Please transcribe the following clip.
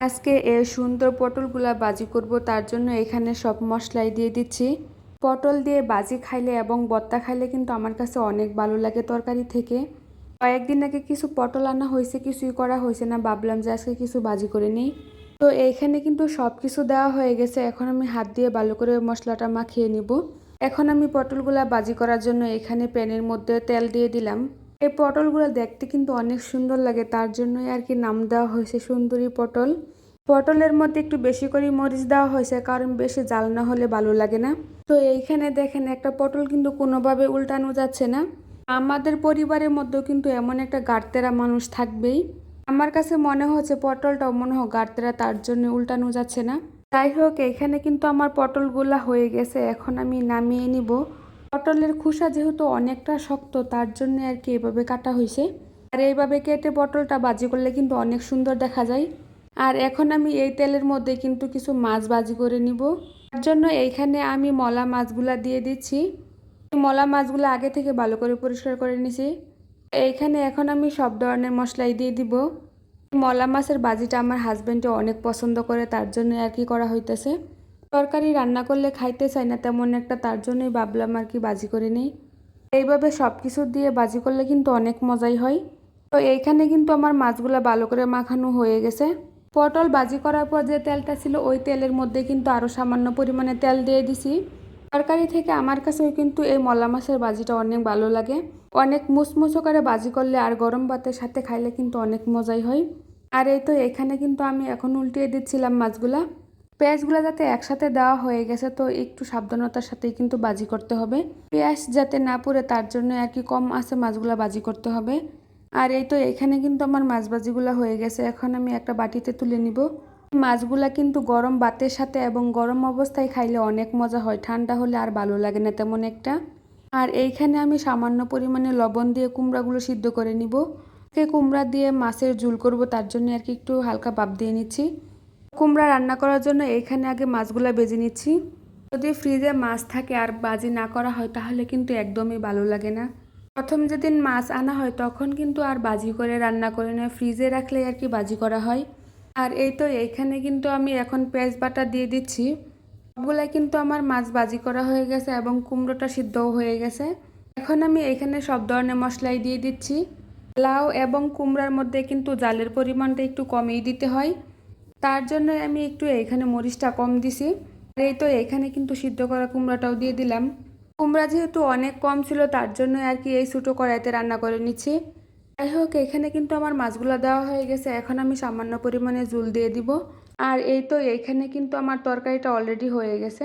আজকে এই সুন্দর পটলগুলা ভাজি করব, তার জন্য এখানে সব মশলাই দিয়ে দিচ্ছি। পটল দিয়ে ভাজি খাইলে এবং ভর্তা খাইলে কিন্তু আমার কাছে অনেক ভালো লাগে তরকারি থেকে। কয়েকদিন আগে কিছু পটল আনা হয়েছে, কিছুই করা হয়েছে না, ভাবলাম যে আজকে কিছু ভাজি করে নিই। তো এইখানে কিন্তু সব কিছু দেওয়া হয়ে গেছে। এখন আমি হাত দিয়ে ভালো করে মশলাটা মাখিয়ে নিব। এখন আমি পটলগুলা ভাজি করার জন্য এখানে প্যানের মধ্যে তেল দিয়ে দিলাম। এই পটলগুলো দেখতে কিন্তু অনেক সুন্দর লাগে, তার জন্যই আর কি নাম দেওয়া হয়েছে সুন্দরী পটল। পটলের মধ্যে একটু বেশি করে মরিচ দেওয়া হয়েছে, কারণ বেশি জাল না হলে ভালো লাগে না। তো এইখানে দেখেন একটা পটল কিন্তু কোনোভাবে উল্টানো যাচ্ছে না। আমাদের পরিবারের মধ্যেও কিন্তু এমন একটা গাড়তেরা মানুষ থাকবেই। আমার কাছে মনে হচ্ছে পটলটাও মনে হয় গাড়তেরা, তার জন্য উল্টানো যাচ্ছে না। যাই হোক, এখানে কিন্তু আমার পটলগুলা হয়ে গেছে। এখন আমি নামিয়ে নিব। পটলের খোসা যেহেতু অনেকটা শক্ত, তার জন্য আর কি এভাবে কাটা হয়েছে। আর এইভাবে কেটে পটলটা ভাজি করলে কিন্তু অনেক সুন্দর দেখা যায়। আর এখন আমি এই তেলের মধ্যে কিন্তু কিছু মাছ ভাজি করে নিব। তার জন্য এইখানে আমি মলা মাছগুলা দিয়ে দিচ্ছি। মলা মাছগুলো আগে থেকে ভালো করে পরিষ্কার করে নিছি। এইখানে এখন আমি সব ধরনের মশলাই দিয়ে দিব। মলা মাছের ভাজিটা আমার হাজবেন্ডে অনেক পছন্দ করে, তার জন্য আর কি করা হইতেছে। তরকারি রান্না করলে খাইতে চাই না তেমন একটা, তার জন্যই ভাবলাম আর কি ভাজি করে নিই। এইভাবে সব কিছু দিয়ে ভাজি করলে কিন্তু অনেক মজাই হয়। তো এইখানে কিন্তু আমার মাছগুলো ভালো করে মাখানো হয়ে গেছে। পটল ভাজি করার পর যে তেলটা ছিল ওই তেলের মধ্যে কিন্তু আরও সামান্য পরিমাণে তেল দিয়ে দিছি। তরকারি থেকে আমার কাছেও কিন্তু এই মলা মাছের ভাজিটা অনেক ভালো লাগে। অনেক মুচমুচো করে ভাজি করলে আর গরম ভাতের সাথে খাইলে কিন্তু অনেক মজাই হয়। আর এই তো এখানে কিন্তু আমি এখন উল্টিয়ে দিচ্ছিলাম মাছগুলা। পেঁয়াজগুলো যাতে একসাথে দেওয়া হয়ে গেছে, তো একটু সাবধানতার সাথেই কিন্তু ভাজি করতে হবে। পেঁয়াজ যাতে না পুড়ে, তার জন্য আর কি কম আছে মাছগুলা ভাজি করতে হবে। আর এই তো এখানে কিন্তু আমার মাছ ভাজিগুলো হয়ে গেছে। এখন আমি একটা বাটিতে তুলে নিব। মাছগুলা কিন্তু গরম ভাতের সাথে এবং গরম অবস্থায় খাইলে অনেক মজা হয়, ঠান্ডা হলে আর ভালো লাগে না তেমন একটা। আর এইখানে আমি সামান্য পরিমাণে লবণ দিয়ে কুমড়াগুলো সিদ্ধ করে নিব। কুমড়া দিয়ে মাছের ঝোল করব, তার জন্য আর কি একটু হালকা ভাপ দিয়ে নিচ্ছি। কুমড়া রান্না করার জন্য এইখানে আগে মাছগুলা ভেজে নিচ্ছি। যদি ফ্রিজে মাছ থাকে আর ভাজি না করা হয় তাহলে কিন্তু একদমই ভালো লাগে না। প্রথম যেদিন মাছ আনা হয় তখন কিন্তু আর ভাজি করে রান্না করে না, ফ্রিজে রাখলে আর কি ভাজি করা হয়। আর এই তো এইখানে কিন্তু আমি এখন পেঁয়াজ বাটা দিয়ে দিচ্ছি। সবগুলাই কিন্তু আমার মাছ ভাজি করা হয়ে গেছে এবং কুমড়োটা সিদ্ধও হয়ে গেছে। এখন আমি এখানে সব ধরনের মশলাই দিয়ে দিচ্ছি। লাউ এবং কুমড়ার মধ্যে কিন্তু জালের পরিমাণটা একটু কমিয়ে দিতে হয়, তার জন্য আমি একটু এখানে মরিচটা কম দিছি। আর এই তো এখানে কিন্তু সিদ্ধ করা কুমড়াটাও দিয়ে দিলাম। কুমড়া যেহেতু অনেক কম ছিল, তার জন্য আর কি এই ছোটো কড়াইতে রান্না করে নিচ্ছি। যাই হোক, এখানে কিন্তু আমার মাছগুলো দেওয়া হয়ে গেছে। এখন আমি সামান্য পরিমাণে ঝোল দিয়ে দিব। আর এই তো এইখানে কিন্তু আমার তরকারিটা অলরেডি হয়ে গেছে।